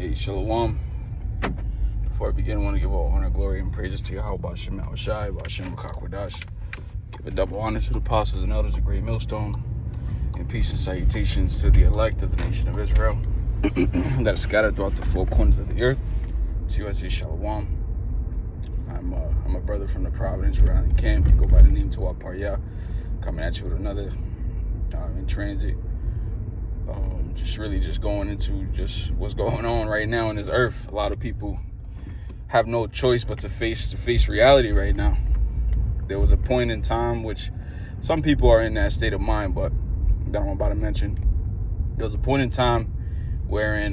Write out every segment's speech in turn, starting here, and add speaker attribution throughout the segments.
Speaker 1: Hey, Shalom. Before I begin, I want to give all honor, glory, and praises to Yahweh B'Shem Yahushai, B'Shem B'Kakwadash. Give a double honor to the apostles and elders of Great Millstone, and peace and salutations to the elect of the nation of Israel that are scattered throughout the four corners of the earth. To you I say Shalom. I'm a brother from the Providence, Rhode Island camp. You go by the name Tuah Parya. Coming at you with another in transit. Just going into just what's going on right now in this earth. A lot of people have no choice but to face reality right now. There was a point in time which some people are in that state of mind, but that I'm about to mention. There was a point in time wherein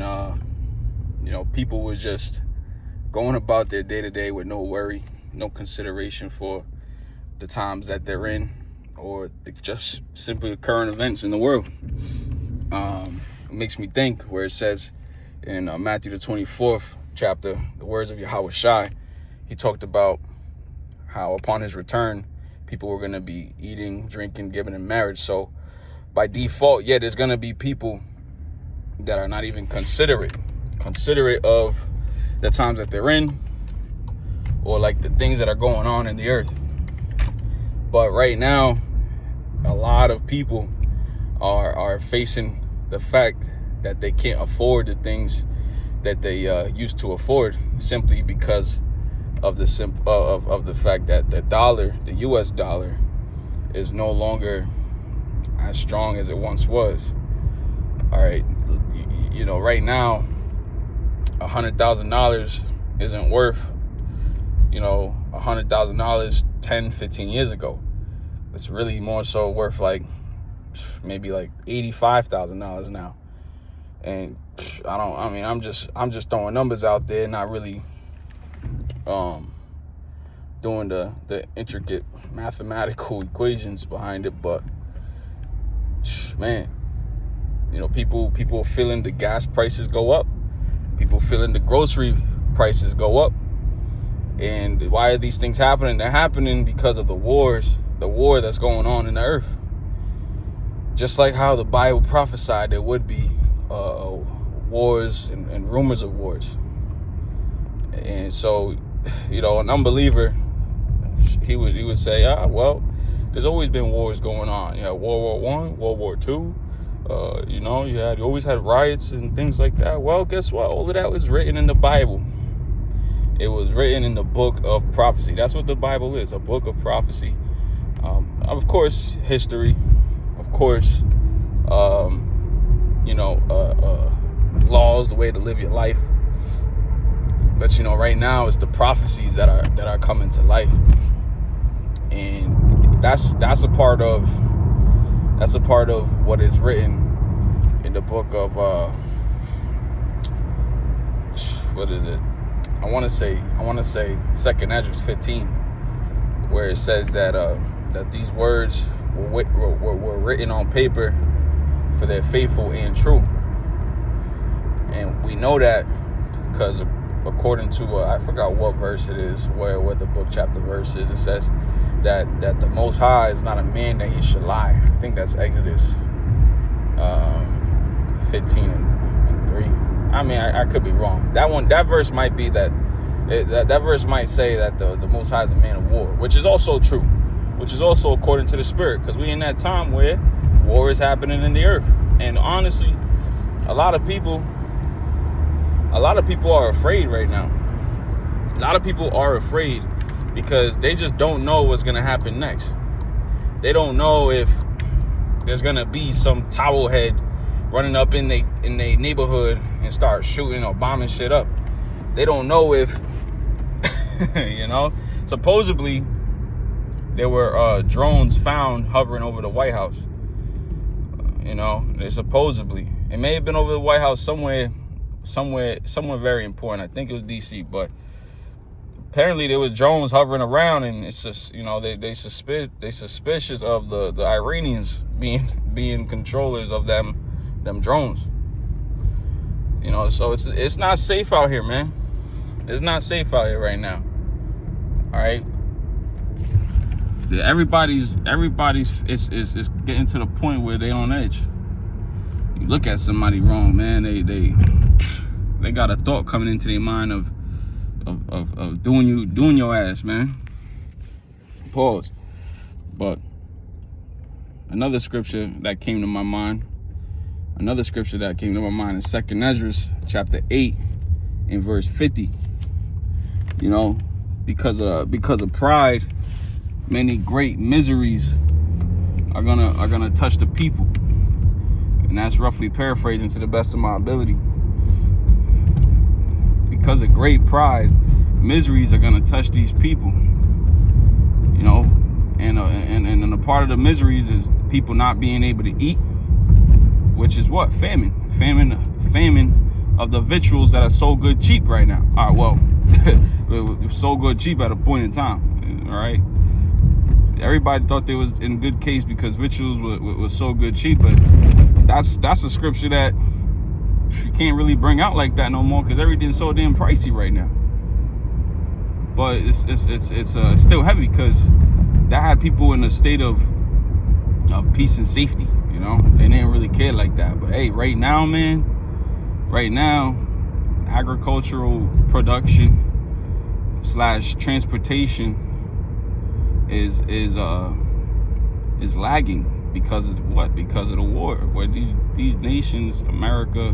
Speaker 1: people were just going about their day-to-day with no worry, no consideration for the times that they're in, or just simply current events in the world. It makes me think where it says in Matthew the 24th chapter, the words of Yahushai, he talked about how upon his return, people were going to be eating, drinking, giving in marriage. So by default, there's going to be people that are not even considerate of the times that they're in, or like the things that are going on in the earth. But right now, a lot of people are facing the fact that they can't afford the things that they used to afford, simply because of the fact that the dollar, the U.S. dollar, is no longer as strong as it once was. All right, right now, $100,000 isn't worth, $100,000 10, 15 years ago. It's really more so worth maybe $85,000 now. And I'm just throwing numbers out there, not really doing the intricate mathematical equations behind it. But man, people feeling the gas prices go up, people feeling the grocery prices go up. And why are these things happening? They're happening because of the war that's going on in the earth. Just like how the Bible prophesied there would be wars and rumors of wars. And so, an unbeliever, he would say, there's always been wars going on. You had World War I, World War II. You always had riots and things like that. Well, guess what? All of that was written in the Bible. It was written in the book of prophecy. That's what the Bible is, a book of prophecy. Of course, history. Of course, laws, the way to live your life. But right now it's the prophecies that are coming to life, and that's a part of what is written in the book of what is it? I want to say 2nd Ezra 15, where it says that these words were written on paper for their faithful and true. And we know that because according to I forgot what verse it is, where the book chapter verse is, it says that the Most High is not a man that he should lie. I think that's Exodus 15 and 3. I could be wrong. That verse might be that verse might say that the Most High is a man of war, which is also true, which is also according to the Spirit, because we in that time where war is happening in the earth. And honestly, a lot of people are afraid right now. A lot of people are afraid because they just don't know what's going to happen next. They don't know if there's going to be some towel head running up in their neighborhood and start shooting or bombing shit up. They don't know if, supposedly there were drones found hovering over the White House. They supposedly, it may have been over the White House somewhere very important. I think it was DC, but apparently there was drones hovering around, and it's just, they suspicious of the Iranians being controllers of them drones. So it's not safe out here, man. It's not safe out here right now. All right. Everybody's it's getting to the point where they on edge. You look at somebody wrong, man, they they got a thought coming into their mind of doing your ass, man. Pause. But another scripture that came to my mind is 2nd Ezra chapter 8 and verse 50. You know, because of pride, many great miseries are gonna touch the people. And that's roughly paraphrasing to the best of my ability. Because of great pride, miseries are gonna touch these people. You know, and a part of the miseries is people not being able to eat, which is what? Famine of the victuals that are so good cheap right now. All right, well, so good cheap at a point in time. All right, everybody thought they was in good case because victuals was so good cheap, but that's a scripture that you can't really bring out like that no more because everything's so damn pricey right now. But it's still heavy because that had people in a state of peace and safety. You know, they didn't really care like that. But hey, right now, man, agricultural production / transportation is lagging because of what? Because of the war, where these nations, America,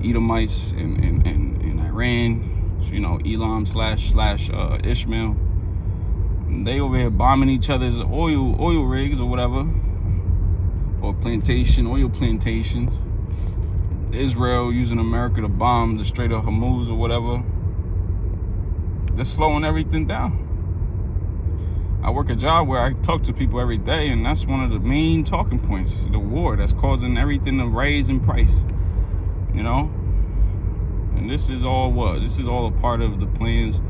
Speaker 1: Edomites, and Iran, you know, Elam / Ishmael, they over here bombing each other's oil rigs or whatever, or oil plantations. Israel using America to bomb the Strait of Hormuz or whatever. They're slowing everything down. I work a job where I talk to people every day, and that's one of the main talking points. The war that's causing everything to raise in price. You know? And this is all what? This is all a part of the plans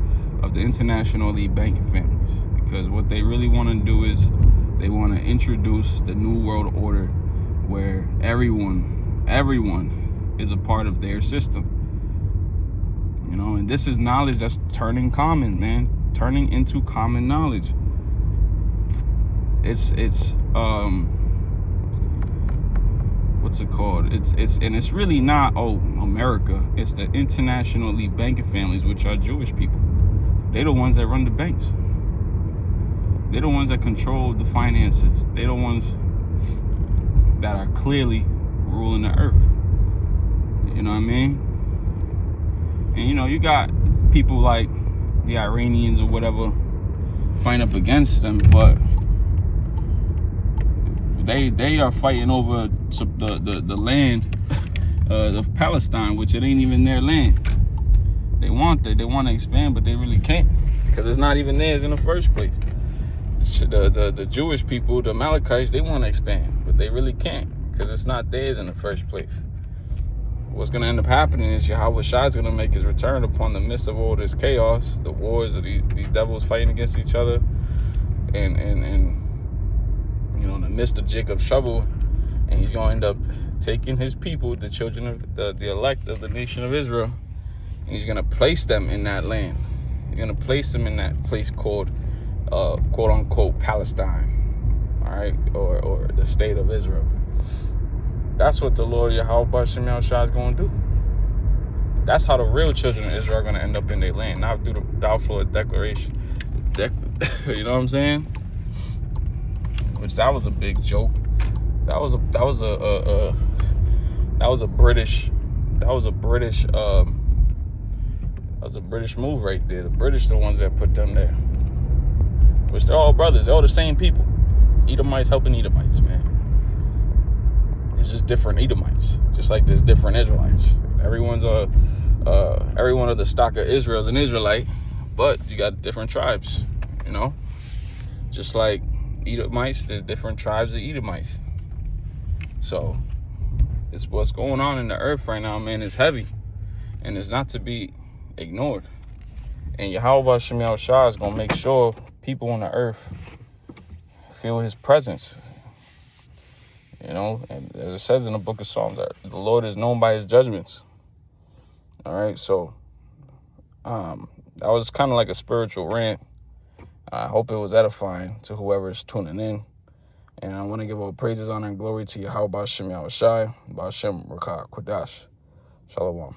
Speaker 1: of the international elite banking families. Because what they really want to do is they want to introduce the new world order where everyone is a part of their system. You know, and this is knowledge that's turning common, man. Turning into common knowledge. It's what's it called? It's really not America. It's the international elite banking families, which are Jewish people. They're the ones that run the banks. They're the ones that control the finances. They're the ones that are clearly ruling the earth. You know what I mean? And you know, you got people like the Iranians or whatever fighting up against them, but they are fighting over the land of Palestine, which it ain't even their land. They want to expand, but they really can't because it's not even theirs in the first place. The Jewish people, the Amalekites, they want to expand, but they really can't because it's not theirs in the first place. What's going to end up happening is Yahweh Shai is going to make his return upon the midst of all this chaos, the wars of these devils fighting against each other, and you know, in the midst of Jacob's trouble, and he's going to end up taking his people, the children of the elect of the nation of Israel, and he's going to place them in that land. He's going to place them in that place called quote unquote Palestine, all right, or the state of Israel. That's what the Lord Yahweh Shem Yahushua is going to do. That's how the real children of Israel are going to end up in their land, not through the doubtful declaration. You know what I'm saying? Which that was a big joke. That was a British move right there. The British are the ones that put them there. Which they're all brothers. They're all the same people. Edomites helping Edomites, man. It's just different Edomites, just like there's different Israelites. Everyone of the stock of Israel is an Israelite, but you got different tribes, you know. Just like Edomites, there's different tribes of Edomites. So it's what's going on in the earth right now, man. It's heavy, and it's not to be ignored. And Yahweh Shem Yahushua is gonna make sure people on the earth feel His presence. You know, and as it says in the book of Psalms, that the Lord is known by His judgments. All right, so that was kind of like a spiritual rant. I hope it was edifying to whoever is tuning in. And I want to give all praises, honor, and glory to Yahweh Shem Yahushua, Ba'ashem Rakah Kodash. Shalom.